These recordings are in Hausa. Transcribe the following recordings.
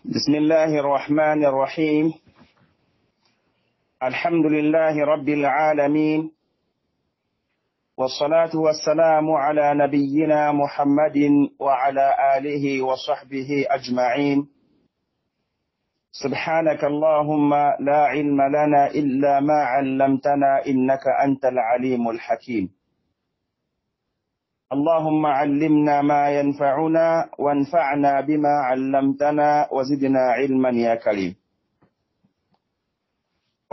بسم الله الرحمن الرحيم. الحمد لله رب العالمين، والصلاة والسلام على نبينا محمد وعلى آله وصحبه أجمعين. سبحانك اللهم لا علم لنا إلا ما علمتنا إنك أنت العليم الحكيم. اللهم علمنا ما ينفعنا وانفعنا بما علمتنا وزدنا علما يا كريم.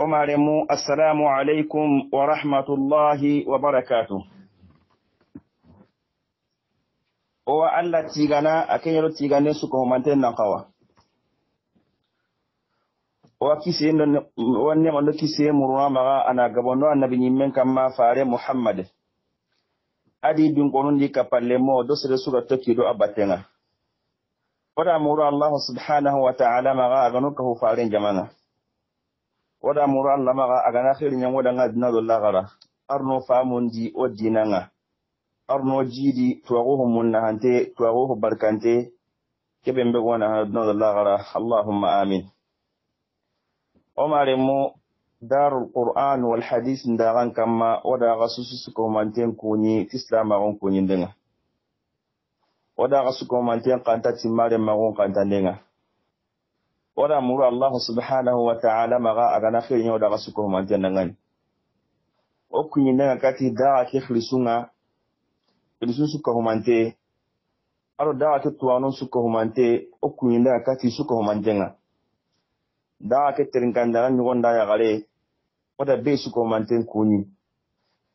أمرمو السلام عليكم ورحمة الله وبركاته. وألا تيغانا أكيرو تيغاني سكو مانتين نقوى وكيسين ونمو كيسين مرامغا أنا قبونو النبي من كما فاري محمد adi bin konun di kapalle mo do sere sura takido abatenga wada muru Allah subhanahu wa ta'ala maga agano ka hufaren jamana wada muru Allah maga agana khairin yan wada ngadna do lagara arno famundi o dinanga arno jidi tuwago munna hante tuwago barkante kebembe wana do lagara Allahumma amin. Omare mo darul Qur'an wal hadith ndagan kama wada gasusu ko manten kuni islam magon kuni ndenga wada gasu ko manten kanta timare magon kanta ndenga wada muru Allah subhanahu wa ta'ala maga agana khiri wada gasu ko manten ndangan o kuni ndenga kati da ke khlisunga khlisun ko mante aro da ke tuwano su ko mante o kuni ndenga kati su ko mantenga da ke terinkanda ngonda ya gare wada be su ko manten kuni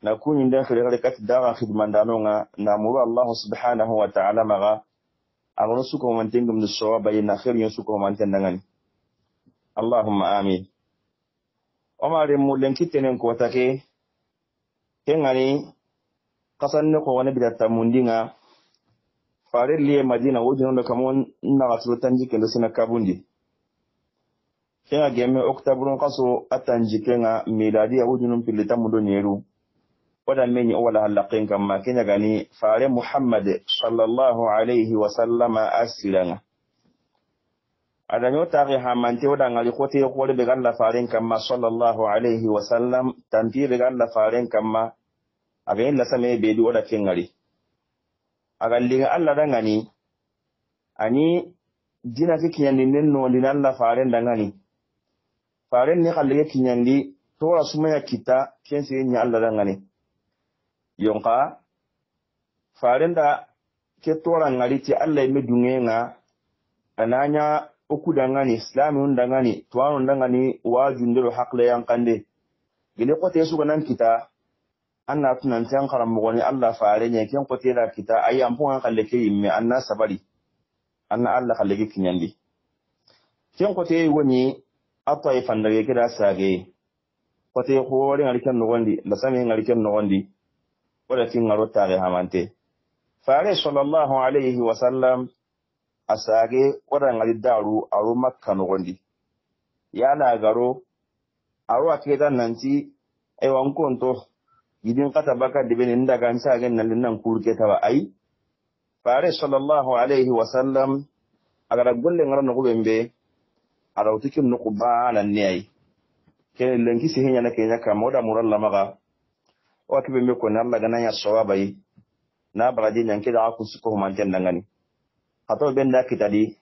na kuni ndan khire kat da khidmandano nga na muru Allah subhanahu wa ta'ala maga amru su ko manten gum so bayina khir su ko manten dangan Allahumma amin. Omare mu lenki tenen ko take kengani kasan ko wani bidatta mundinga fare liye madina wujin da kamon na wasu tanjike da suna kabundi kena gemme oktabrun kaso atanjikenga miladi ya wujunum pilita mudo neru wada menyi wala halaqin kama kenya gani fare Muhammad sallallahu alayhi wa sallama asilanga adanyo tari hamante wada ngali kote kole be galla faren kama sallallahu alayhi wa sallam tanti be galla faren kama again la same be di wada kengari agalli Allah dangani ani dina kinyandi nenno dinalla faren dangani faren ne kalle kinyandi tora sumaya kita kense nya Allah dangane yonka faren da ke tora ngari ti Allah me dungenga ananya oku dangane islamun dangane tuwanu dangane wajundiro hakle yankande gele ko te su ganan kita anna tunan tan karam goni Allah faren ne ken ko te da kita ayi ampon kalle ke yimme anna sabari anna Allah kalle ke kinyandi ken ko te woni atay fandage kida sage kote ko wori ngalikan no gondi la sami ngalikan no gondi wala tin ngaro tare hamante fare sallallahu alayhi wa sallam asage wada ngali daru aru makka no gondi yana garo aru akeda nanti e wan konto yidin kata baka dibeni ndaga nsage nan kurke tawa ai fare sallallahu alayhi wa sallam agara golle ngaro no gobembe ara utikin nuku ba nan ne ai ke lenki se henya na kenya ka moda muralla maga o kibe me ko na Allah ganan ya sawaba yi na baraji nyan kida aku su ko man tan ngani hato ben da kitadi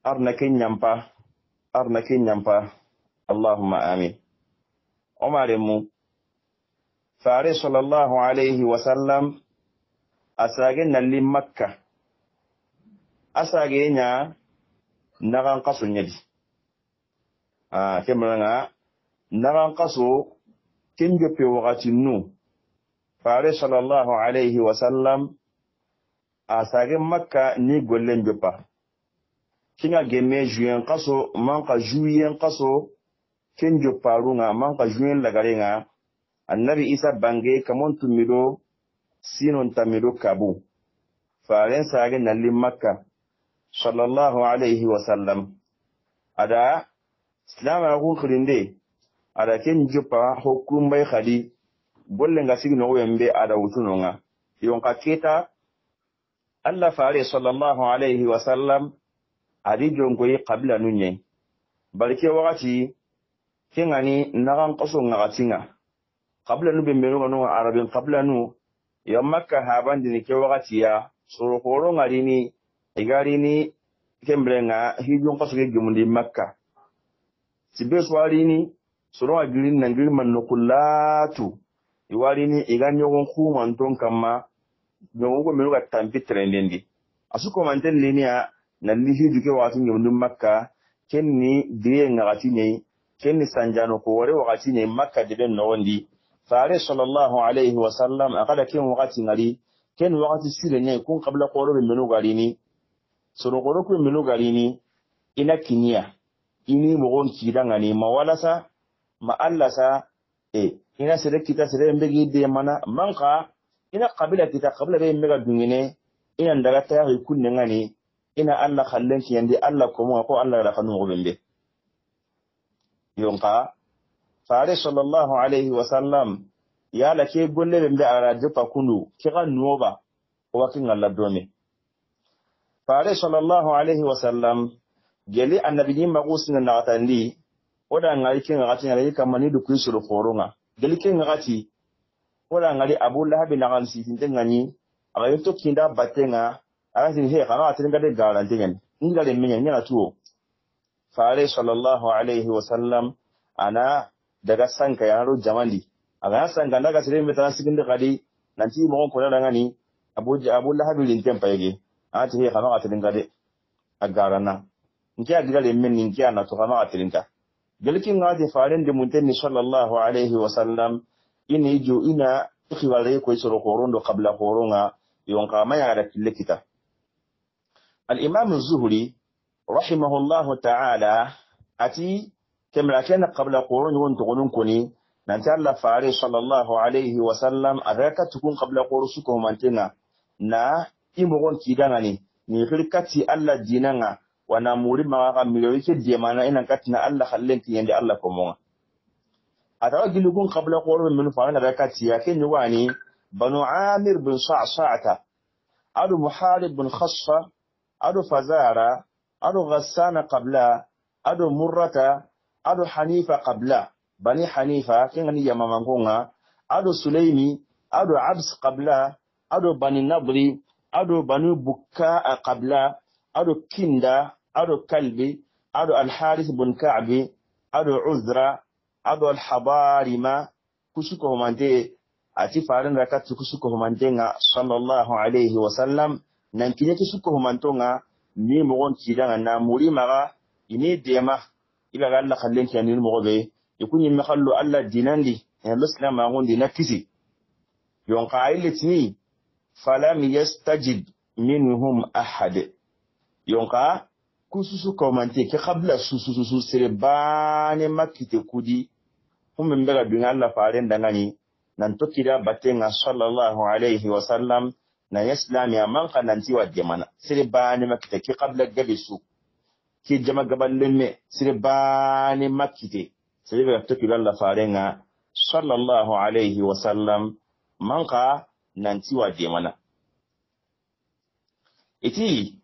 arna kinyampa Allahumma amin. Omare mu fare sallallahu alayhi wa sallam asage nan lim makka asage nya nagan qasun yadi kemranga naran kaso kinje pe wakati nu fare sallallahu alayhi wa sallam asage makka ni gollen jopa kinga gemme juyen kaso manka juyen kaso kinjo parunga manka juyen lagarenga annabi isa bange kamon tumido sinon tamido kabu fare sage nalli makka sallallahu alayhi wa sallam ada Islama ko khirinde ada ken jopa hukum bay khadi bolle nga signo wembe ada wutunonga yonka keta Allah fare sallallahu alayhi wa sallam adi jongoyi qabla nunye barke wakati kengani nagan qaso ngagatinga qabla nu bembeno no arabin qabla nu ya makka habandi ni ke wakati ya soro koro ngarini igarini kembrenga hijun qaso ge gumundi makka sibe swarini soro agirin nangir man nukulatu iwarini iganyo ko manton kama nyogo menu ga tampi trendendi asuko manten linia na lihi ke watu ngum makka kenni diye ngati ne kenni sanjano ko wore wakati ne makka de ben nondi fare sallallahu alaihi wasallam akada ken wakati ngari ken wakati sire ne kun qabla qoro be menu garini soro qoro ko menu garini ina kinia ini mogon kidangani mawalasa ma allasa ina sere kita sere mbegi de mana manka ina qabila kita qabla be mega dungine ina ndaga ta yi kunne ngani ina Allah khallen ki yandi Allah ko mo ko Allah la kanu gobembe yonka fare sallallahu alaihi wasallam ya la ke golle be ara jopa kunu ki ga nuoba o wakin Allah dome fare sallallahu alaihi wasallam geli annabi ni magusin na atandi oda ngali kin ngati ngali kamani du kuisuru foronga geli kin ngati oda ngali Abu Lahab na kan si tindengani aga to kinda batenga aga sin he kana atin gade garanti nyen ngale menya nyana tuo fare sallallahu alaihi wasallam ana daga sanka yaro jamandi aga sanka daga sire meta sigin da kadi nanti mo ko na ngani Abu Lahab lin tempa yege ati he kana atin gade agarana nke agale men nke ana to kana atirinta galkin ngadi faren de muntenni sallallahu alaihi wasallam ini jo ina khiwale ko isoro korondo qabla koronga yonka maya da kilekita al-imam az-zuhri rahimahullahu ta'ala ati kamra kana qabla qoron won to gonun koni nan ta Allah fare sallallahu alaihi wasallam adaka tukun qabla qoro suko mantenga na imogon kidanga ni firkati Allah dinanga wana muri ma ga miliyoyi ke de mana ina katina Allah hallen ki yande Allah ko mo atawa gilugun qabla qoro min fa na rakati ya ken wani banu amir bin sa'sa'ata adu muharib bin khasfa adu fazara adu ghassana qabla adu murrata adu hanifa qabla bani hanifa ken ni yama mangonga adu sulaimi adu abs qabla adu bani nadri adu bani bukka qabla adu kinda adu kalbi adu al-harith bin ka'bi adu uzra adu al-habarima kusuko mante ati faran rakatu kusuko mantenga sallallahu alaihi wasallam nan kinye kusuko mantonga ni mo gon kidanga na muri maga ini dema ila Allah khallen ki anil mo be ikunyi me khallu Allah dinandi ya muslim ma gon dinakisi yon qailitni falam yastajid minhum ahad yon ka kususu komante ke qabla susu sire bane makite kudi hum mbega bin Allah faren dangani nan to kida batenga sallallahu alaihi wasallam na islami amman kananti wa jamana sire bane makite ke qabla gabisu ki jama gaballen me sire bane makite sire ga to kida Allah farenga sallallahu alaihi wasallam manka nanti wa jamana iti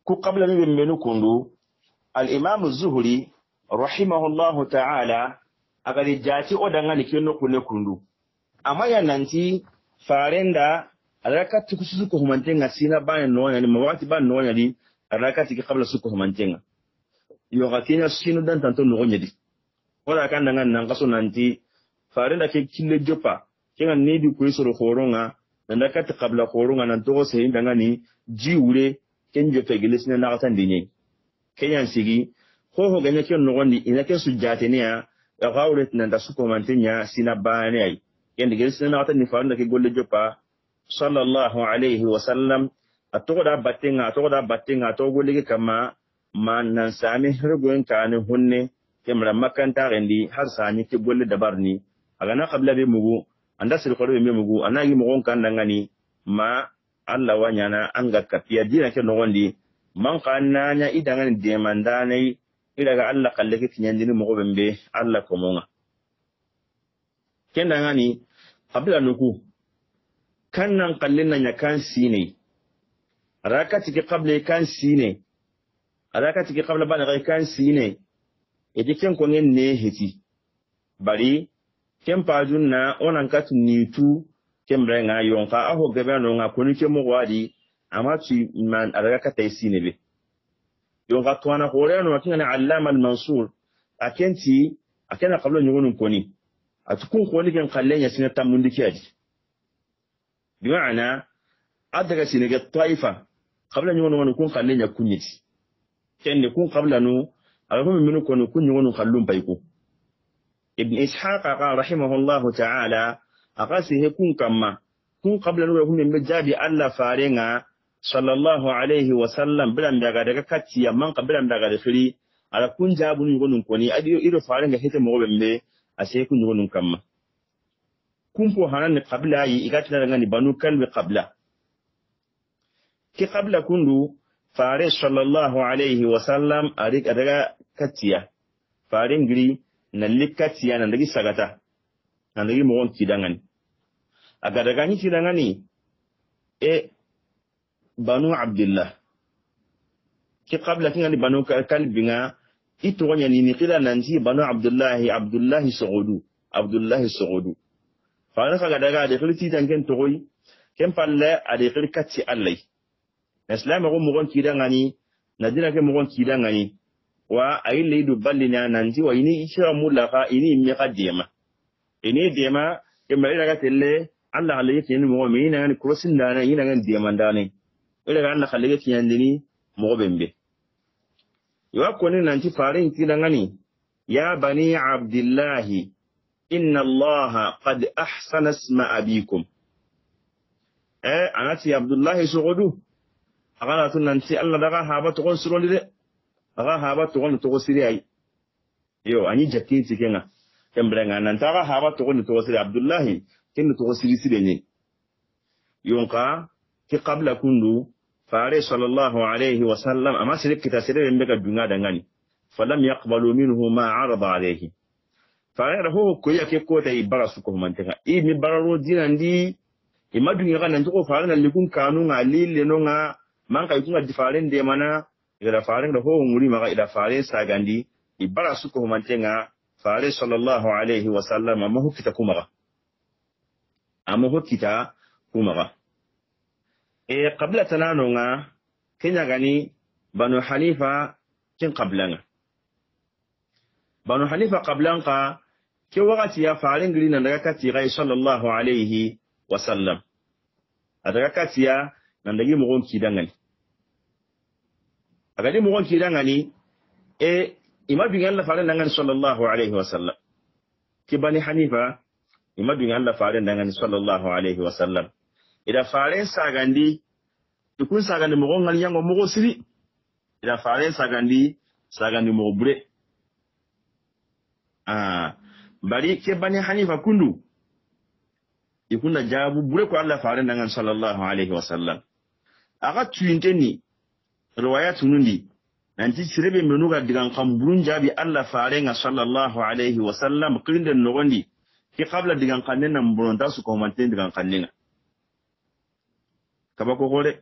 ku qabla ni menu kundu al-imam az-zuhri rahimahullahu ta'ala agari jati odanga ni keno kunne kundu amma ya nanti farenda alakati kususu ko humantenga sina bana nonya ni mawati bana nonya ni alakati ki qabla suko humantenga yo gatina sinu dan tanto nonya di wala kan dangan nan kaso nanti farenda ke kille jopa kenga nebi ko isoro khoronga ndakati qabla khoronga nan to se indanga ni jiwure kenjo fegilis na nakatan dinye kenyan sigi ho ganya ken no gondi ina ken sujjate ne ya gawret nan da suko mantenya sina bane ay ken gelis na nakatan ni faru da ke golle jopa sallallahu alaihi wasallam atoda battenga to golle ke kama man nan sami hirgoen kane hunne kemra makanta rendi har sani ke golle dabarni aga na qabla be mugu anda sir ko be mugu anagi mo gon kan dangani ma Allah wanyana anga kapiya dina ke no gondi man kananya idangan de mandane ilaga Allah kallake kinyandini mo gobembe Allah ko monga kenda ngani qabla nuku kannan kallina nya kan sine rakati ke qabla kan sine alaka tiki qabla bana ga kan sine edi ken ko ngen ne heti bari ken pajunna onan katu nitu kembre nga yonka aho gabe no nga koni ke mo wadi amati man alaka kata sine be yonka to ana hore no kinga allama al-mansur akenti akena qabla nyugo koni atukun koni ken kallenya sine tamundi kiadi bimaana adaga sine ga taifa qabla nyugo kun kallenya kunyiti kenne kun qabla no alako minu kono kun nyugo kallum payko ibn ishaq qala rahimahullahu ta'ala aqasihi kun kama kun qabla no kun be jabi alla farenga sallallahu alaihi wasallam bilan daga katiya man qabla daga firi ala kun jabu ni gonun koni adi iro farenga hete mo bembe ase kun gonun kama kun po hanan qabla yi igatina daga ni banu kalbi qabla ki qabla kundu fare sallallahu alaihi wasallam arik daga katiya faren giri na likatiya na dagi sagata na dagi mo kidangan aga daga ni kidangani banu abdullah ki qabla kinga ni banu kalbinga itu wanya ni kila nanti banu abdullah saudu fare kaga daga de khilti tanken toy kem palle ade khilkati allai islam go mo kidangani na dina ke mo kidangani wa ayi leidu ballina nanti wa ini ishira mulaka ini mi qadima ini dema kema ila gatelle Allah alayhi ni mo mi ina ni crossing dana ina ngan dema ndane ila ga Allah khalle ti yandini mo bembe yo ko ni nanti farin kidangani ya bani abdullah inna Allah qad ahsana isma abikum anati abdullah suudu agana tun nanti Allah daga haba to kon suroli de aga haba to kon to siri ay yo ani jakki tikenga kembrenga nan taga haba to kon to siri abdullah kin to siri sire ni yonka ki qabla kundu fare sallallahu alaihi wasallam ama sire kita sire mbeka dunga dangani falam yaqbalu minhu ma arada alayhi fare raho ko yake ko tay barasu ko mantenga mi bararo dinandi imadunga kan to fare na likun kanu ngalile no nga man kai kunga difaren de mana ida faren da ho nguri maga ida faren sagandi ibara su ko mantenga fare sallallahu alaihi wasallam amma hukita kuma qabla tanano nga kenya gani banu hanifa kin qablanga banu hanifa qablanka ke wakati ya faren ngiri nan daga kati gai sallallahu alaihi wasallam adaga katiya nan dagi mo gon kidangani agadi mo gon kidangani imadu ngalla faare nangan sallallahu alaihi wasallam ki bani hanifa imadu ngalla faare nangan sallallahu alaihi wasallam ida faare sagandi ikun sagandi mo gon yango mo go siri ida faare sagandi mo bure bari ke bani hanifa kundu ikunda jabu bure ko Allah faare nangan sallallahu alaihi wasallam aga tuinteni riwayatu nundi nanti sirebe menuga digan kamburun jabi Allah faare nga sallallahu alaihi wasallam qinde nogondi ki qabla digan kanena mbronta su ko manten digan kanena kabako gore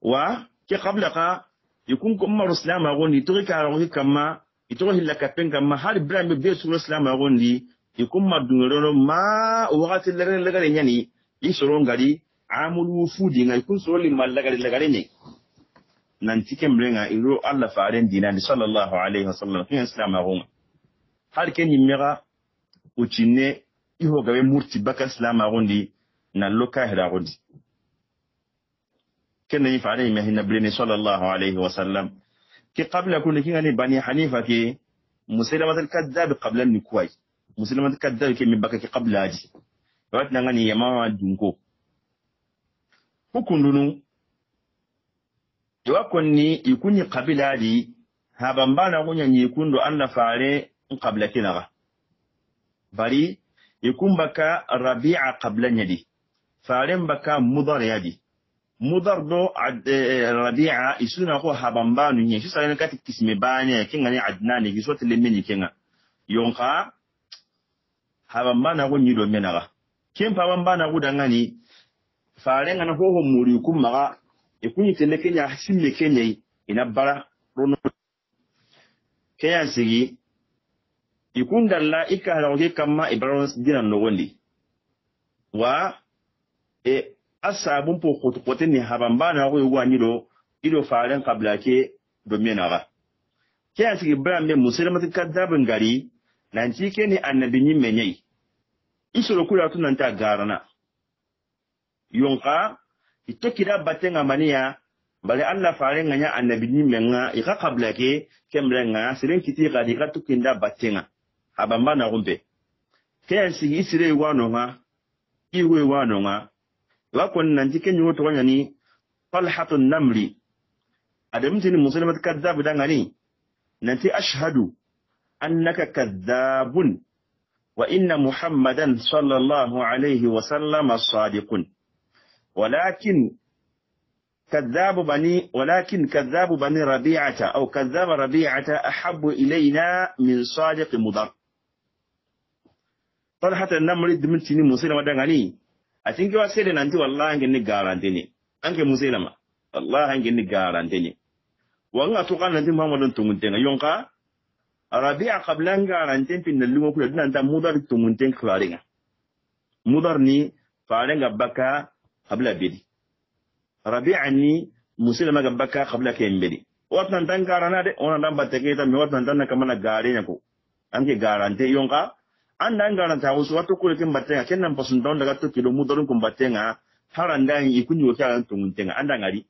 wa ki qabla ka yikun ko maru islam agondi to ka ro kama ito hilla kapen kama har ibrahim be su islam agondi yikun madungero ma wakati lagare nyani isoro ngari amul wufudi ngai kun soli lagare ne nan cikin brenga iro Allah faaren dinan sallallahu alaihi wasallam kin islam agon har ken yimira ucinne iho gabe murti baka islam agon di nan loka hira gondi ken ni faaren mi hinna brene sallallahu alaihi wasallam ki qabla kulli kin ani bani hanifa ki musailama al-kadzab qabla an-nikwai musailama al-kadzab ki mi baka ki qabla aji wat nangani yama dunko hukundunu iwakonni ikunyi kabila di habambana kunya nyikundo Allah faare qabla kinaga bari ikumbaka rabi'a qabla nyadi faare mbaka mudar yadi mudar do rabi'a isuna ko habambanu nyi sisa kati kisme banya kingani adnani gisote lemeni kenga yonka habambana ko nyido menaga kempa habambana kudangani faare ngana ho muri kumaga ikunyi tele kenya simme kenya ina bara rono kaya sigi ikun dalla ika halawoke kamma ibaron dinan nogondi wa asabun po kote ni habamba ko yugo anyido ido faren kabla ke do menaga kaya sigi brambe musulmatu kadabin gari nanti ke ni annabi nyi menyai isoro kula tunanta garana yonka itokida batenga mania bale Allah faren nganya annabi nyi menga ika kabla ke kemrenga siren kiti gadi ka tukinda batenga habamba na rumbe kaya sigi isire wanonga iwe wanonga wakon nanti ke nyugo to wanyani falhatun namri adamtini muslimat kadzab dangani nanti ashhadu annaka kadzabun wa inna muhammadan sallallahu alayhi wa sallam sadiqun ولكن كذاب بني ربيعة أو كذاب ربيعة أحب إلينا من صادق مضر طلحة النمر دمتني مسلمة دغني أتنك واسيرنا أنت والله أنك غارانتني أنك مسلمة والله أنك غارانتني وأنا تقال أنت محمد تمنتين يونقا ربيعة قبل أن غارانتين في النلوم كل دنا أنت مضر تمنتين كلارينا مضر ني فارنغ بكا قبل بيدي ربيعني مسلمة بكا قبل كيمبدي واتنا تنكارنا دي وانا دام باتكيتا مي واتنا تنكا كمان غارينكو أنك غارانتي يونقا anda ngana ta wasu wato kule kin batenga kenan pasun don daga to kilo mudorun kun batenga haranda yi kunyo kya tun tenga anda ngari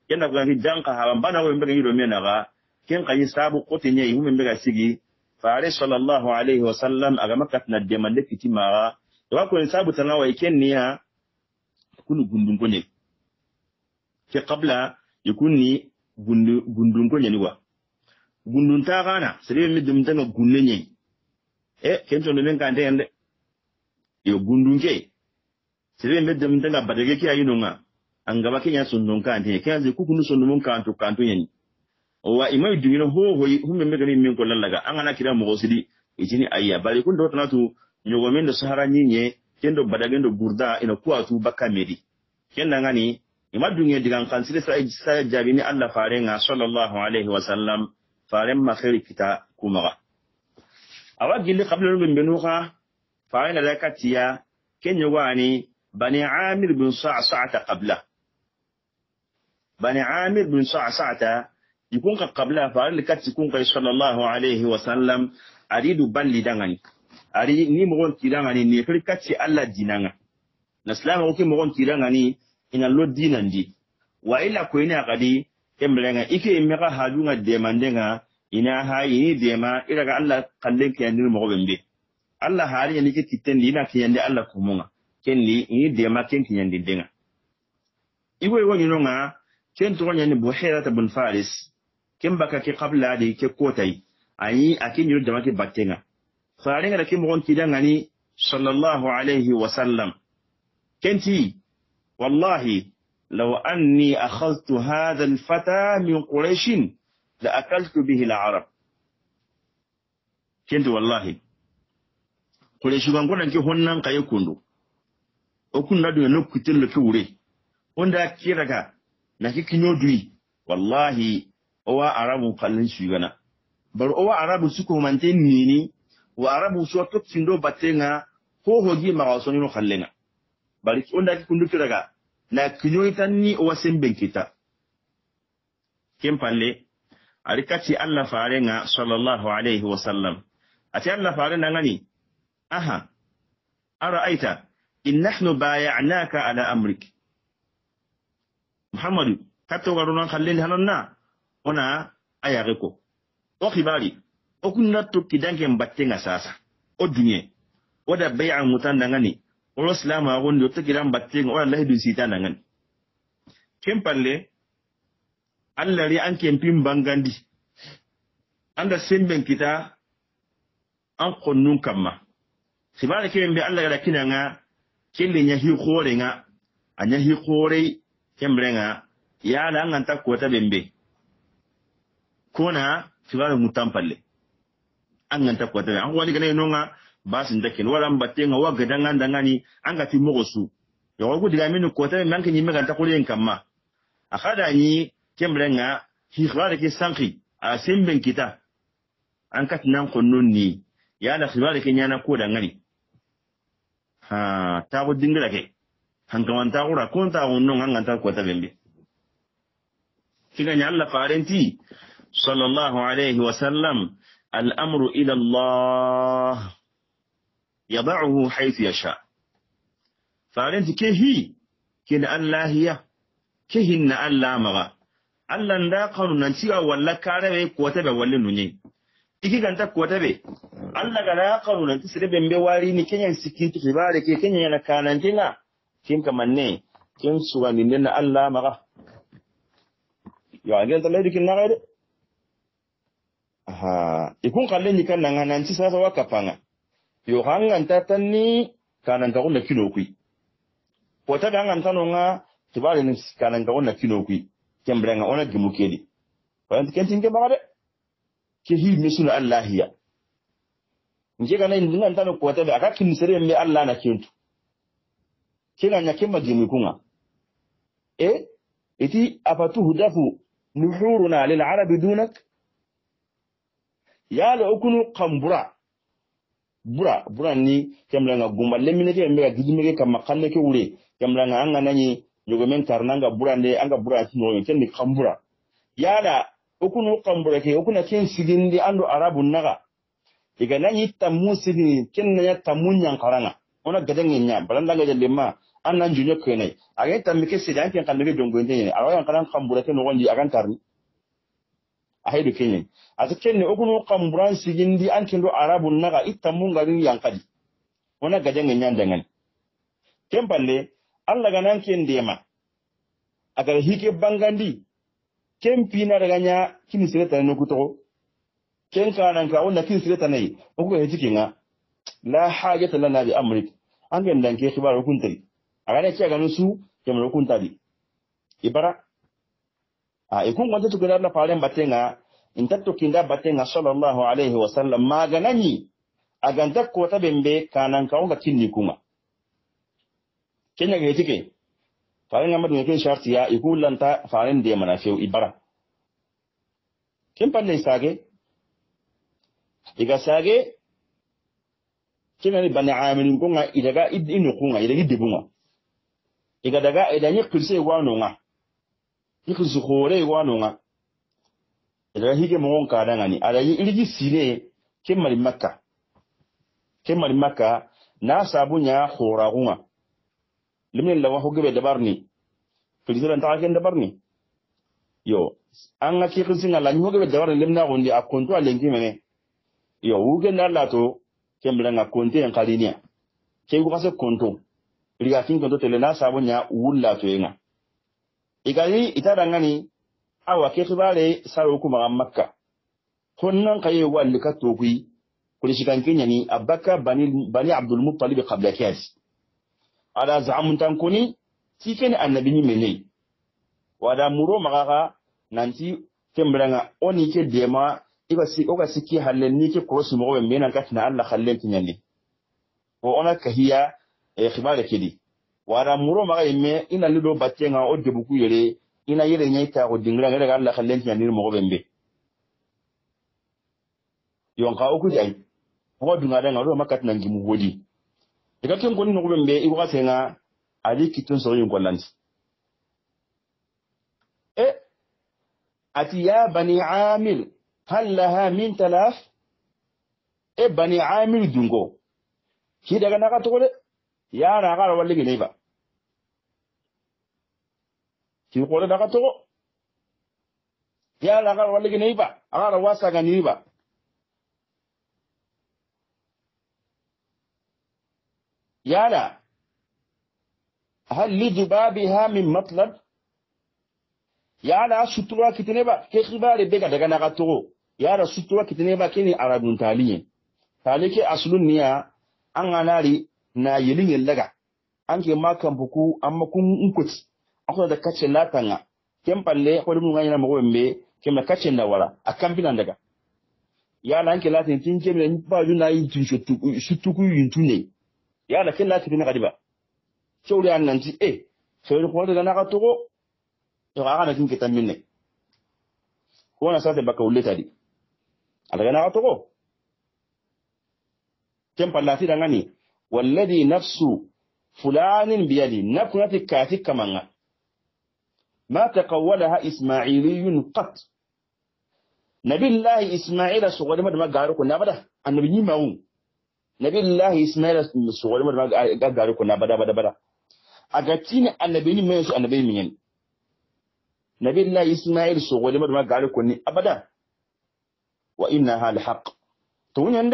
kenda ko ngi janka hawan bana wo mbega yiro mena ga ken kayi sabu kote nye yi mbega sigi faare sallallahu alaihi wasallam aga makat na demande kitima to ko sabu tanawa ken niya kunu gundun ko ne ke qabla yakuni gundun ko ne ni wa gundun ta gana sire mi dum tanga gunne nye kento no men kande ende yo gundunke sire me dem tanga badege ki ayinunga angaba kenya sundun kande kenze kukunu sundun kantu nyani o wa imay duwino ho humme me gani min ko lallaga angana kira mo gosidi itini ayya bari kun do tanatu nyogo men do sahara nyinye kendo badage ndo burda ina kuatu bakamedi kenda ngani imadunye digan kan sire sa jabini Allah farenga sallallahu alaihi wasallam faren ma khairi kita kumaga awagili qabla min benuha fa'ina lakatiya kenyo wani bani amir bin sa'sa'ata qabla bani amir bin sa'sa'ata yikun ka qabla fa'il katti kun kai sallallahu alaihi wa sallam aridu balli dangani ari ni mo kidangani ni firkati Allah dinanga naslama ko mo kidangani ina lo dinandi wa ila ko ina kadi kembrenga ike meka hadunga demandenga ina hayi dema iraga Allah kallen ke yandir mo bembe Allah hari yani ke kitendi ina ke yande Allah kumunga kenni ni dema ken ke yandi denga iwo woni nonga ken to nyani buhira bin faris ken baka ke qabla de ke kotai ayi akin yuru dama ke battenga faringa da ke mo kidanga ni sallallahu alaihi wasallam kenti wallahi law anni akhadhtu hadha al-fata min quraish لأكلت به العرب كنت والله قل شغان كنا كي هنن كاي كوندو o kunna do no kutin le kure onda kiraga na kikinyo dui wallahi owa arabu kallin shugana bar owa arabu suko manten nini wa arabu so to tindo batenga ho hogi ma waso no kallenga bari onda kikundu kiraga na kinyo tanni owa semben kita kempalle arikati Allah farenga sallallahu alaihi wasallam ati Allah farenga ngani aha araaita in nahnu bay'anaka ala amrik Muhammad kato garuna khallil hananna ona ayareko o khibari o kunna to kidanke mbattenga sasa o dunye oda bay'a mutanda ngani o islamu agondo to kidan battenga o Allah du sitana ngani kempalle Allah ri an kempin bangandi anda semben kita an konnun kamma sibare kembe Allah ga kinanga kille nya hi khore nga anya hi khore kembrenga ya la nganta kota bembe kona sibare mutampalle an nganta kota an wani gane nonga basin dakin wala mbatenga wa gadanga ndangani anga ti mogosu yo wagu diga minu kota manke nyi mega ta kule kamma akada ni kembrenga hi khare ke sanki a semben kita an katinan konnon ni ya da khibare kenya na ko da ngari ha ta go dingira ke hankawan ta gura ko ta wonnon an ta ko ta bembe kiganya Allah farenti sallallahu alaihi wasallam al-amru ila Allah yad'uhu haythu yasha farenti kehi kin Allah ya kehin na Allah maga Allah nda kanunan ciwa walla kare ko ta be wallin nunye iki ganta ko ta be Allah ga na kanunan tisire bembe wari ni kenyan sikiti kibare ke kenyan yana kanantina kin kamanne kin suwa ni na Allah maga yo agen to ledi kin na gade aha ikun kalle ni kan nan ci sasa wakapanga yo hangan tatanni kanan ka kunna kilo kui ko ta dangan tanonga tibale ni kanan ka kunna kilo kui kembrenga ona gimukedi wanti kentin ke bagade ke hi misuna allahiya nje kana ndinga ntano ko ta be aka kin sere me Allah na kintu kina nya kemma gimukunga iti afatu hudafu nuhuruna lil arabi dunak ya la ukunu qambura bura ni kemrenga gumba lemine ke mbega gidimege kam kalle ke wure kemrenga anga nani yogomen tarnanga burande anga bura tino kendi qambura yala ukunu qambura ke ukuna ken sigindi ando arabu naga diga nani tamu sigini kenna ya tamunyan karanga ona gadangi nya balanda ga lemma annan junyo kene aga tamike sidan ken kan nege jongo ndene awan kan qambura ke no wonji agan tarni ahaidu kenyen ati kenne okunu qamburan sigindi ankindo arabu naga itamu ngari yankadi ona gadangi nya dangan kempalle Allah ga nan ken dema agar hike bangandi ken pina daga nya kini sireta no kuto ken kanan ka wonna kini sireta nei o ko hejikinga la hajata lana bi amrik an gen dan ke khibar hukuntari aga ne ce ga nusu kemal hukuntari ibara ikun wanda to gudar na faren batenga in tatto kinda batenga sallallahu alaihi wasallam maganani aganta ko ta bembe kanan ka wonga kinni kuma kenya ga tike faren amma dun ke sharti ya ikullanta faren de mana feu ibara kin panne sage iga sage kina ni bani amilin kunga idaga inu kunga idagi debunga iga daga idanyi kirse wano nga ikirsu khore wano nga idaga hige mongon kadanga ni adayi iligi sine kemali makka na sabunya khora kunga limin lawa hogebe dabarni kirsiran ta ken dabarni yo an ga kirsinga la hogebe dabarni limna gondi akonto alengi mene yo uge na lato kemblanga konte en kalinia kengu kase konto riga kin konto telena sabunya wulla to yenga igani itarangani awa ke khibare saro kuma makka honnan kaye walli ka togui kulishikan kenyani abaka bani abdul muttalib qabla kiyas ala zaamun tankuni tikeni annabi ni menei wada muro magaga nanti kemblanga oni ke dema oga siki hallen ni ke cross mo be mena katina Allah hallen tinyandi o ona kahiya khibare kedi wara muro maga imme ina lido battenga o debuku yere ina yere nyaita ko dingra ngara Allah hallen tinyandi mo be mbe yonka o kujai mo dunga danga do makatina ngimu wodi ika ken goni no be mbe i wa senga ali kitun so yin kollanti ati ya bani amil هل لها من تلاف بني عامل دونغو كي daga naga to le ya na ga walli ne ba ki ko daga to ya na ga walli ne ba ara wasa ga ni ba ya la hal li dubabiha min matlab ya la sutura kitine ba ke khibare be ga daga naga to yara sutura kitine ba kini arabun taliye talike aslun niya an anari na yilin laga an ke makan buku amma kun unkuti akwai da kace latanga kempalle ko dum nganya mo wembe kemna kace na wala akan binan daga yala an ke latin tin kemna ni ba yuna yin tun shutuku yin tune yala ken latin bina kadiba chawri an nanti sai ko da na ka to to aga na kin kitan minne ko na sate baka ulle tadi alaga na to ko tempa lati dangani walladhi nafsu fulanin biyadi nakunati kati kamanga ما تقولها إسماعيلي قط نبي الله إسماعيل سوغل مد ما غارو كنا بدا النبي ماو نبي الله إسماعيل سوغل مد ما غارو كنا بدا أغاتين النبي ميسو النبي مين نبي الله إسماعيل سوغل مد ما غارو كني أبدا وإنها الحق تون عند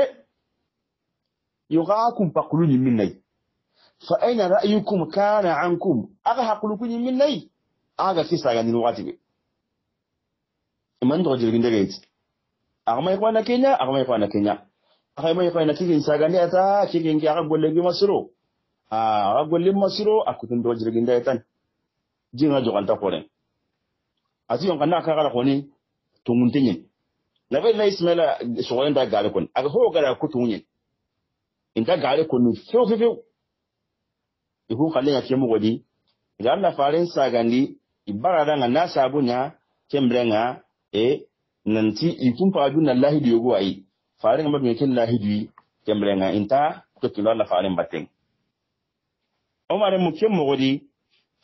يغاكم فقلوني مني فأين رأيكم كان عنكم أغاقلكم مني aga kisa ga ninu wati be iman do jirgin daga yi agama ko na Kenya agama ko na kikin saga ne ata kikin ki aga golle gi masiro aga golle masiro akutun do jirgin daga tan jinga jogan ta kore ati yon kana ka gara koni tunguntenyen labe na Ismaila so wanda gare kon aga ho gara kutunyen inda gare kon feo ihu kalle ya kemu godi idan na farin sagandi ibarada nga nasa abunya kembrenga nanti ikumpa aduna lahidu yogo ai farin ma bin kin lahidu kembrenga inta to kilo la farin bateng Umar mu kemmo godi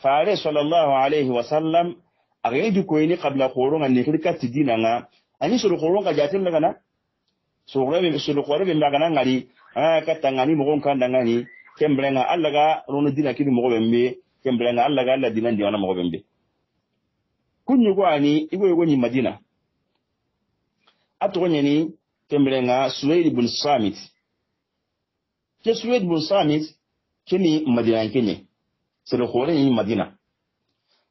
fare sallallahu alaihi wasallam agaidu ko ini qabla qurun an nikirka tidina nga ani suru qurun ka jatin daga na suru qurun be magana ngari katangani mo gon kan dangani kembrenga allaga rono dina kidi mo bembe kembrenga allaga alla dinan diwana mo bembe kunyu gwani igo ni Madina atogonye ni kembrenga Suwaid ibn Samit ke Suwaid ibn Samit kini Madina kenye sele khore ni Madina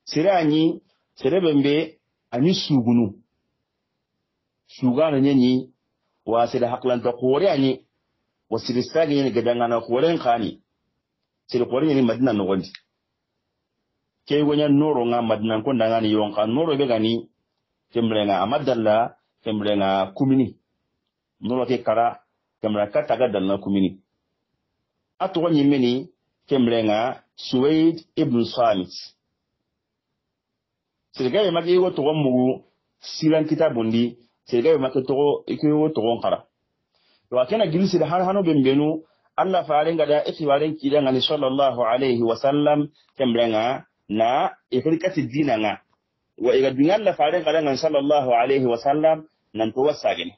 sirani serebembe ani sugana nyenyi wa sele haklanta khore ani wasiristagi ni gadangana khore khani sele khore ni Madina no gondi ke wonya noro nga Madina ko ndangani yonka noro be gani kembrenga amadalla kembrenga kumini noro ke kara kembrenga kataga dalna kumini ato nyi meni kembrenga Suwaid ibn Samit sirgaye magi wo to mugu siran kitabundi sirgaye magi to ikiwo to kara to akena gilisi da har hano bembenu Allah faringa da ikiwaren kidan ali sallallahu alaihi wasallam kembrenga na ifirkati dina nga wa iga dunyan la farin kadan sallallahu alaihi wasallam nan to wasagene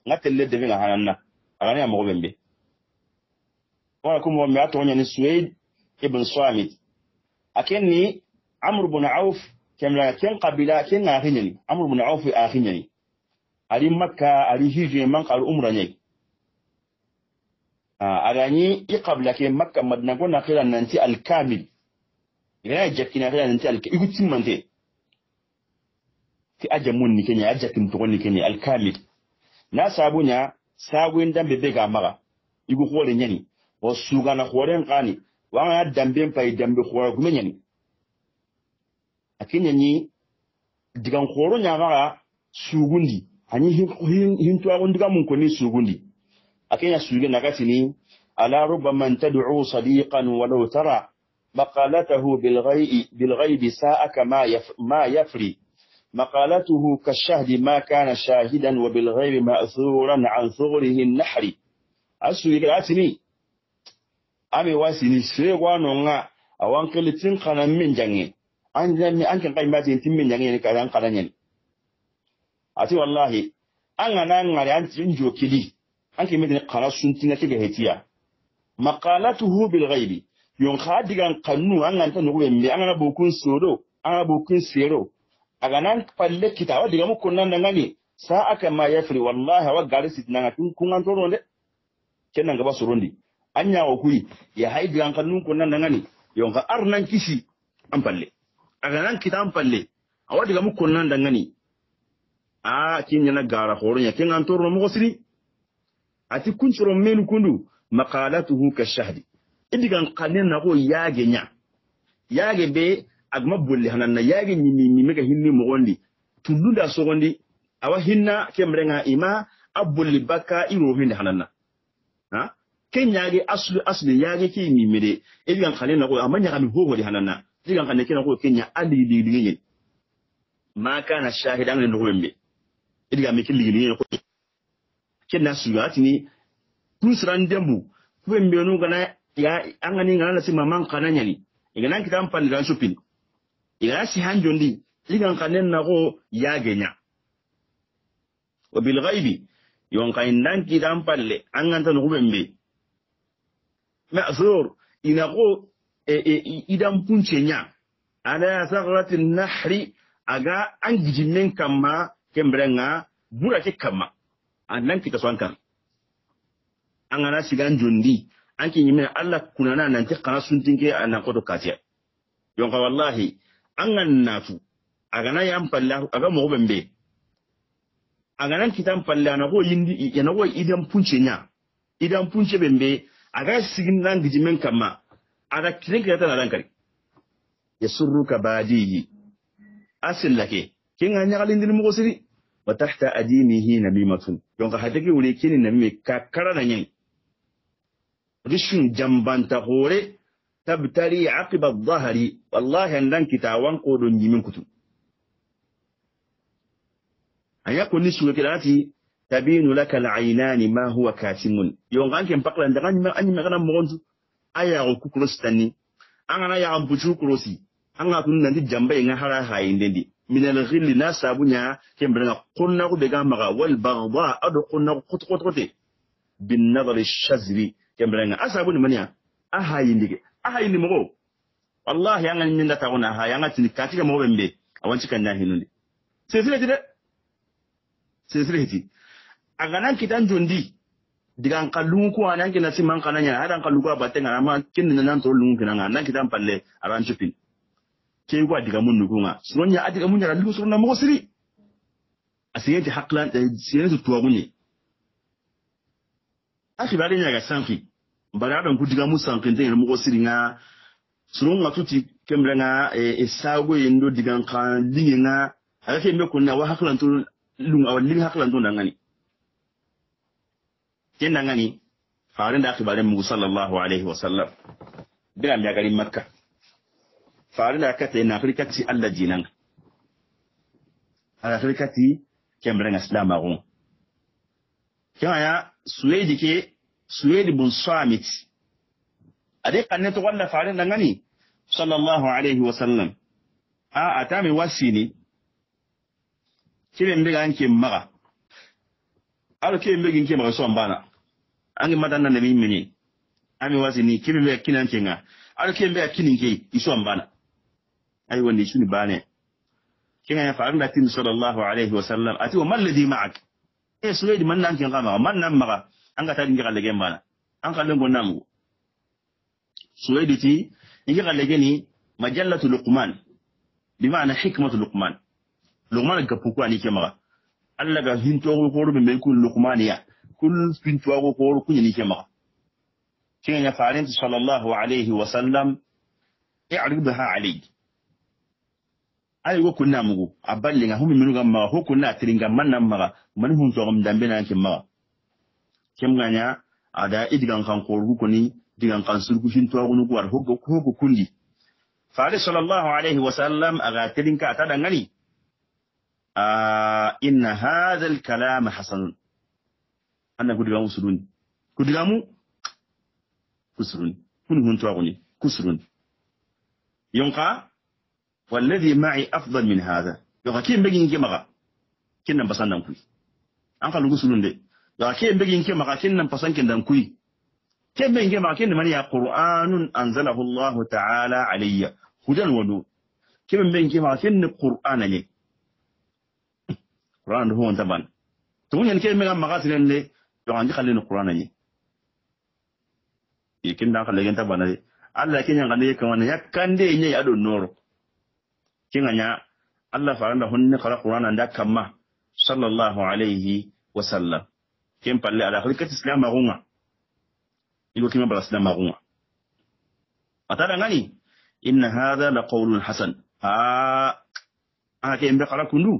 ngatelle de nga hananna agani amogo bembe wa kuma mi atonya ni Suwaid ibn Samit akenni Amr ibn Auf kemla ken qabila ken ahinyani Amr ibn Auf ahinyani ali Makka ali hijje man qal umra nyai agani iqabla ke Makka Madina gona khiran nanti al-kamil ina jakina khiran nanti igutin mante ti ajamun ni kenya ajakin to ni kenya al-kamil na sabunya sabuin dambe bega maga igu khore nyani o sugana khoren qani wa dambe pay dambe khore gumenyani akinya ni digan khoro nyamaga sugundi hani hinto agundiga mun ko ni sugundi akenya suge nakatini ala rubman tad'u sadiqan walau tara maqalatuhu bilghayb sa'aka ma yafri مقالته كالشهد ما كان شاهدا وبالغيب مأثورا عن ثغره النحر أسوي كاتني أمي واسني سيغوانونا أوان كلتين قنا من جنين أنك قيماتين تمن جنين كذا قنين أتي والله أنا نعري أنت ينجو كلي أنك مثل قنا سنتنا كجهتيا مقالته بالغيب يوم خادي عن قانون أنت نقول أنا بكون سورو أنا بكون سيرو aganan palle kitawa diga mu kunnan nangani sa aka ma yafri wallahi wa gari sidna tun kun an toro ne kenan gaba surundi anya wa kuyi ya haidi an kannun kunnan nangani yonka arnan kishi an palle aganan kitan palle awa diga mu kunnan nangani kin yana gara horonya kin an toro mu gosiri ati kun suro menu kundu maqalatuhu kashahdi idigan kanen na ko yage be agma bolle hananna yagi ni mega hinni mo gondi tulunda so gondi awa hinna kemrenga ima abolli baka iro hindi hananna ha kenyage asli yagi ki ni mede ebigan khalena ko amanya kami hoho di hananna digan kanne kena ko kenya ali di ngi ma kana shahidan no wembe idiga me killi ni ko kenna sugati ni kun sran dembu ko be no gana ya angani ngana si maman kananya ni igana kitam pandira shopping igana si hanjondi igan kanen na go ya genya wa bil ghaibi yon kaindan kitam palle anganta no bembe ma'zur ina go idan punchenya ala sagratin nahri aga angijimen kama kembrenga bura ke kama annan kita swankan an ana sigan jondi an kin yi mai Allah kunana nan ta kana sun tinke anan kodo kace yon ka wallahi an annatu aga na yan palla aga mo bembe aga nan kitan palla na go yindi yana go idan punce nya idan punce bembe aga sigin nan gijimen kama aga kinke ta nan kare yasurruka badihi asillake kin anya galin dil mo siri wa tahta adimihi namimatun yon ka hadake wure kini nami kakara nan yin rishin jambanta hore tabtari aqiba adh-dhahri wallahi andan kitawan kodon yimin kutu ayakun nisu kirati tabinu laka al-aynani ma huwa katimun yon ganken paklan daga anyi magana montu aya ko kukrostani angana ya ampuchu krosi anga tun nan di jamba nga hara hayindendi min al-ghilli nasabunya kembrenga qonna ko bega maga wal baghdha adu qonna qot bin nadar ash-shazri kembrenga asabu ni mania ahayindige ahayini mo wallahi anga ni ndata wona ha yanga tini katika mo bembe awanci kan na hinundi sesireti aganan kitan jondi digan kallun ko anan kina siman kananya adan kallu ko batenga ama kin nan to lungu kinanga nan kitan palle aran chupin ke gwa diga mun nugunga suronya adiga mun yara lugu surna mo siri asiyenti haklan siyenti tuwagunye akibale nyaga sanki barada nkudiga musankente ne mo siri nga suronga tuti kembrenga esago yendo diga kan linga ake mbe kunna wa haklan to lunga awali haklan to ndangani kendangani farinda akibale mu sallallahu alaihi wasallam bila myaga makka farila kata na afrikati alla jinan ala afrikati kembrenga islamagun kaya suwedi bun samit ade kanne to walla farinda ngani sallallahu alaihi wasallam atami wasini kibe mbega anke maga alo kibe mbega anke maga so mbana angi madanna nabi mini ami wasini kibe mbega kinanke nga alo kibe mbega kininke iso mbana ay woni shuni bane kinga ya faran latin sallallahu alaihi wasallam ati wa mal ladhi ma'ak suwedi man nan kin gama man nan maga an ga tadin galle gembana an kallen gonnamu suwedi ti ingi galle geni majallatu luqman bima'ana hikmatu luqman ga puku ani kemaga alla ga hinto ko ru be ku luqmaniya kul pinto ko ru kunni kemaga kinga ya faran sallallahu alaihi wasallam i'ridha alayhi ay go kunna mugo aballe nga humi minuga ma ho kunna tiringa manna maga man hun to gam dambe nan kimma kimganya ada idigan kan ko ruko ni digan kan surgu hin to gunu ko war hoggo kundi faade sallallahu alaihi wasallam aga tirinka atada ngani inna hadha al-kalam hasan anna gudigamu sudun gudigamu kusurun kun hun to guni kusurun yonka والذي معي أفضل من هذا يغاكين بجين كمغا كنا بسان كوي أنك لغو سلون دي يغاكين بجين كمغا كنا بسان كنا كوي كم بجين كمغا كنا مني قرآن أنزله الله تعالى علي هدى ونور كم بجين كمغا كنا قرآن لي قرآن هو انتبان تقول يعني كم بجين مغا سلون دي يغاندي خلينا قرآن لي يكين داخل لغين تبان دي الله كين يغاندي كمان يكان دي يني أدو نور kinganya Allah faranda honne kala Qur'an anda kamma sallallahu alayhi wa sallam kem palle ala khalikat islam magunga igo kima bala islam magunga atada ngani inna hadha la qawlun hasan kem be kala kundu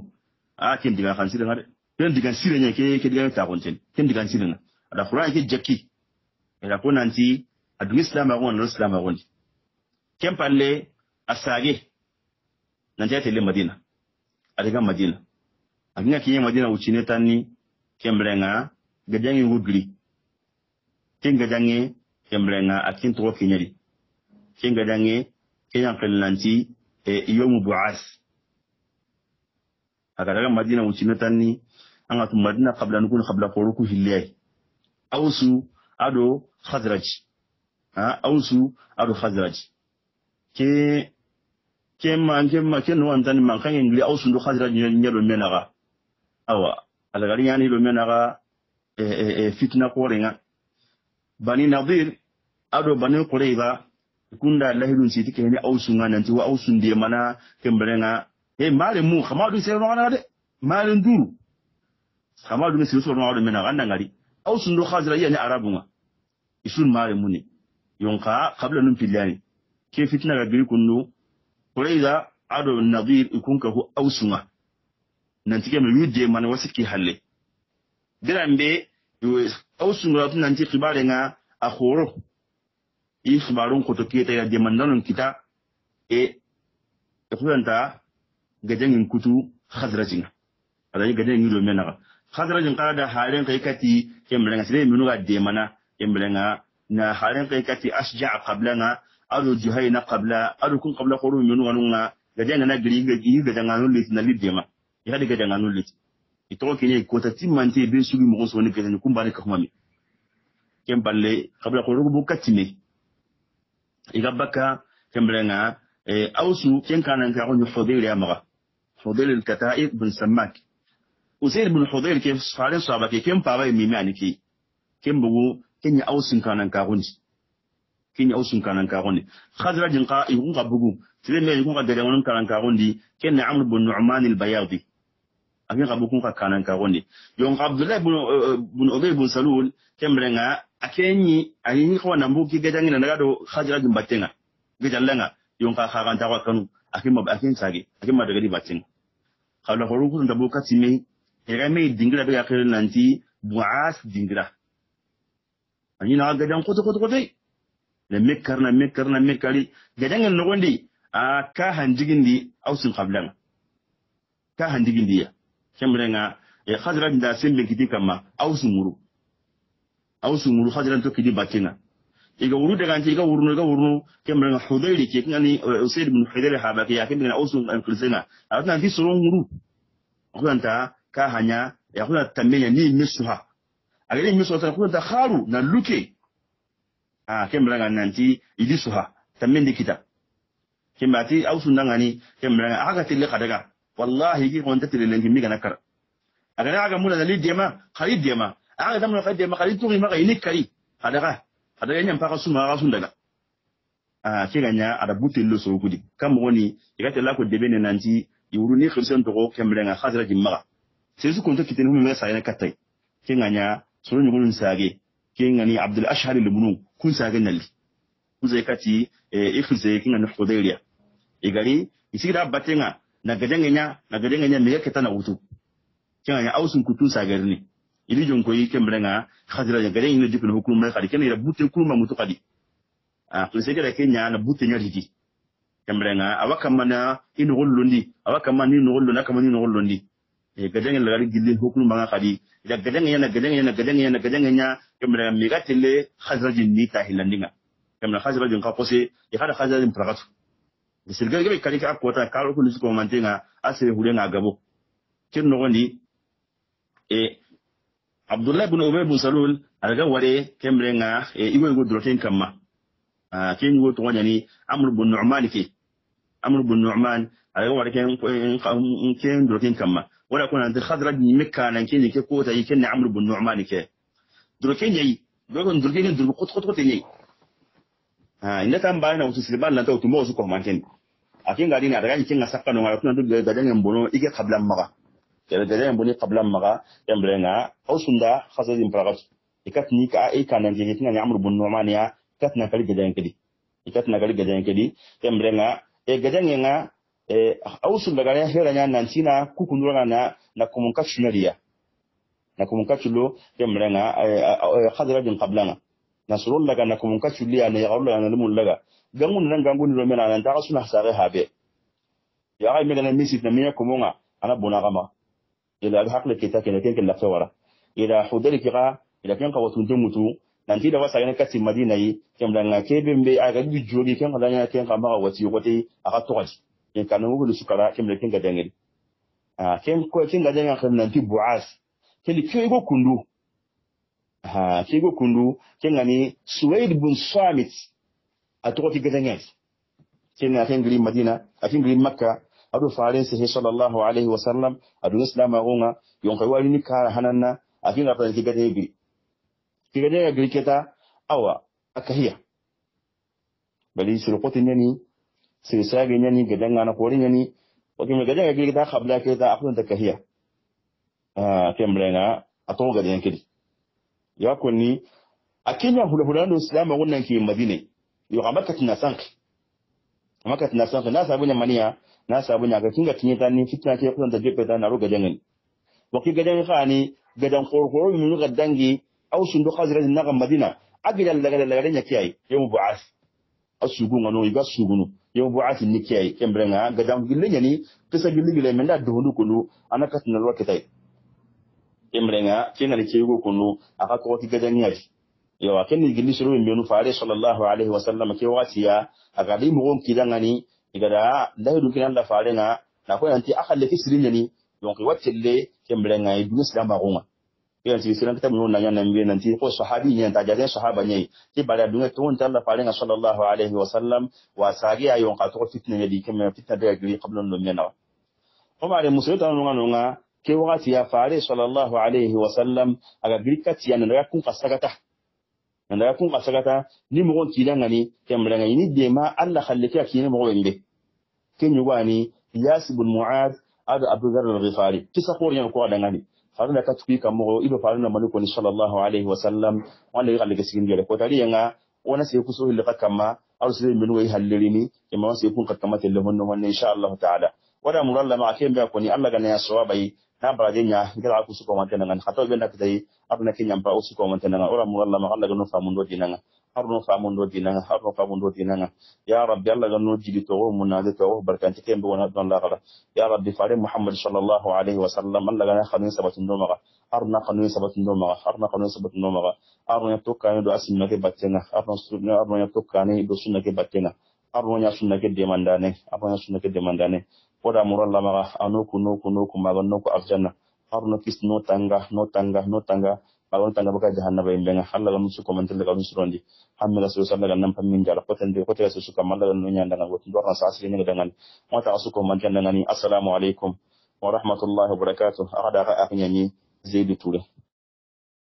kem diga kan sire ngade ken diga sire nya ke diga ta konten ken diga sire na ada Qur'an ke jakki ila ko nanti adu islam magunga no islam magunga kem palle asage nanti ate le Madina adiga Madina akinga kiye madina uchine tani kembrenga gajangi wugli ken gajangi kembrenga akin to kinyari ken gajangi kenya kelanti yomu bu'as agaraga madina uchine tani anga tu madina qabla nukun qabla qoruku hillai awsu ado khazraj awsu ado khazraj ke no antani man kan ngli awsu ndo khazraj nyelo menaga awa alagari yani lo menaga fitna qorenga bani nadir ado bani qurayza kunda lahidun siti kene awsu ngananti wa awsu ndiye mana kemberenga male mu khamadu sero ngana de male nduru khamadu ne sero ngana menaga andangari awsu ndo khazraj yani arabunga isun male muni yonka qabla num pilani ke fitna ga giri kundu qurayza ado nadir ikunka hu awsunga nanti ke me widde man wasiki halle dirambe awsunga tun nanti khibare nga akhoro i khibarun ko to kiyeta ya demandanon kita khulanta gajangin kutu khazrajin adani gajangin lo menaga khazrajin qada halen kai kati kemrenga sire minuga demana kemrenga na halen kai kati ashja' qablana ado juhayna qabla ado kun qabla quru minu wanunga gajanga na giri gajanga no lit na lidema ya de gajanga no lit ito kini ko ta timmanti be sugi mo so ne gajanga kumbani ka humami kemballe qabla quru bu katime igabaka kembrenga awsu ken kanan ka ko fudayl ya maga fudayl al-kata'ib bin samak usayd bin fudayl ke faran sabake ken paba mi mani ki kembugo kenya awsun kanan ka ko kenya awsun kanan ka ko ni khazrajin qa igun qabugu tileme igun qadare wonon kanan ka ko ndi ken amr bin nu'man al-bayadi akin qabugun ka kanan ka ko ni yon abdullah bin ubay bin salul kembrenga akenyi ayin ko nambuki gajangina daga do khazrajin batenga gajallanga yon ka khaganta ko kanu akin sage akin ma daga di batin khawla ko rukun da bokati me ega me dingira daga akhirin nanti bu'as dingira anina gajan koto le mekkarna gajangan no gondi ka hanjigindi awsin qablan ka hanjigindi ya kemrenga khazrajin da sembe kiti kama awsin muru khazran to kidi batinga iga wuru daga anti iga wurnu kemrenga hudayri ke ngani usayd ibn hudayr habaki ya kemrenga awsun an kulsena atna di soron wuru kunta ka hanya ya kuna tamenya ni misuha agere misuha ta kuna kharu na luke kemrenga nanti idi suha tamendi kita kembati awsun dangani kemrenga aga tille kadaga wallahi ki konta tille lengi mi kana kar aga mula na lidema khalid dema aga tamno khadema khalid turi maka ini kari kadaga nyam paka suma ga sundaga kiganya ada butillo so kudi kam woni igate la ko debene nanti yuru ni khirsen to ko kemrenga khazra jimma sai su konta kitin hu me sai na katai kinganya suru nyugulun sage kingani abdul ashhar ibn kun sage nalli kuzai kati ifze kingani khudayriya igari isigira batenga na gadangenya me yake tana wutu kinganya ausun kutun sage ni ili jonko yi kembrenga khadira ya gare ina dikun hukum mai khadi kenira butte kurma mutu khadi kulse gare kenya na butte nyariti kembrenga awaka mana inu gollondi awaka mani no gollo nakama ni no gollondi gadanga la gari gilin hukum manga khadi ida gadanga kembrenga mi gatelle khazrajin ni tahilandinga kembrenga khazrajin ka pose ya kada khazrajin prakatu disilga gare kali ka akota karo kulu ko mantenga asere hulenga gabo kin no gondi Abdullah ibn Ubay ibn Salul alaga ware kembrenga igo droten kamma ken go to wanyani Amr ibn Nu'man alaga ware ken droten kamma wala kuna da Khazraj ni Mekka nan ken ke ko ta ken Amr ibn Nu'man ke droken yayi dogon droken dur kot yayi inda tan bayana wutu silban lan ta wutu mo su ko manten akin gadi ni alaga ken sakka no ngara kuna dug gadan mbono ige qablan maga gadan mboni qablan maga kembrenga awsunda khazajin pragat ikatni ka kanan je kitina Amr ibn Nu'man ya katna kali gadan kedi kembrenga gadan awsunda gare heranya nantina kukundura na komunka chunariya na komunka chulo kembrenga khazajin qablana nasrul laga na komunka chuliya ne yaqulu na lumul laga gangun nan gangun ro mena nan ta suna sare habe ya ay megana misit na miya komunga ana bona gama ila hakle kita kene ken la fawara ila hudari kira ila ken qawatun mutu nanti da wasa yana kati madina yi kemda nga kebe mbe aga bi jogi ken kala nya ken kama wati wote aga toji ken kanu ngulu sukara kemda ken gadangel ken ko ken gadanga kan nanti buas ken kego kundu kego kundu ken ngani Suwaid bin Samit atoko gadangel ken ken gri madina akin gri makka adu farin sai sallallahu alaihi wasallam adu islam agunga yon kai wali ni kara hananna akin ga tan kigadegi gri keta awa akahiya bali sulqoti nyani sirisage nyani gadanga na kori nyani wakin gadanga gri keta qabla keta akun takahiya kembrenga ato gadanga kidi ya konni akinya hulahulando islam agunna ki madina yo amakatina sanki na sabunya mania na sabunya ga kinga kinyeta ni fitna ke kun da jefe ta na ro gadangan waki gadan khani gadan qorqoro min gadangi aw sundu khazra na ga madina agida laga nya kiyai yemu bu'as asugu ngano iga sugunu yemu bu'as ni kiyai kembrenga gadan gille ni kisa gille men da dohundu kunu anakat na ro kitai kembrenga kinga ni ciego kunu aka ko ki gadan yaji yo akenni gilli suru mbenu faare sallallahu alaihi wasallam ke wasiya aga di mo kidangani igada daidu kinan la faare na ko yanti akalle kisrinya ni donc watelle kembrenga idun islam bagunga yanti siran ta mun nanya nambe nanti ko sahabi ni ta jaden sahaba ni ti bala dunga to on talla faare sallallahu alaihi wasallam wa sagi ayon ka to fitna ni kemma fitna de gri qabla no mena ko mare musulta nunga ke wasiya faare sallallahu alaihi wasallam aga gri katiya na kun kasagata nda kun kasagata ni mo kidanga ni kembrenga ni dema Allah khallika kini mo wende kenyu wani yasibul muad ada abu dharr al-ghifari kisa qoriyan ko dangani farna ka tuki kamo ido farna maliko ni sallallahu alaihi wasallam wanda ya khallika sigin gele ko tari yanga wana sai kuso hilka kama arsul min wai hallirini kama sai kun kakama tellahun wannan insha Allah ta'ala wada muralla ma akembe ko ni Allah gana ya sawabai na baradenya ngira ku su ko mantana ngan hato be nak tay abna kinyam pa usu ko mantana ngan ora muralla ma Allah ganu famundo dinanga arno famundo dinanga ya rabbi Allah ganu jidi to munade to barkanti kembe wona don la gala ya rabbi fare muhammad sallallahu alaihi wasallam Allah gana khanu sabatun do maga arna khanu sabatun do maga arno ya tokkani do asinna ke battenga arno ya tokkani do sunna ke battenga arno ya sunna ke demandane wada muralla maga anoku noku maga noku afjanna arno kis no tanga bagon tanga baka jahannaba imbenga Allah ga musu ko mantel ga musu rondi hamila so sallallahu alaihi wasallam min jara potende ko te su kam Allah no nyanda ga wotu dorna sa asri ni dangan mota su ko mantel ngani assalamu alaikum wa rahmatullahi wa barakatuh ada ga aknyani Zaidu Touré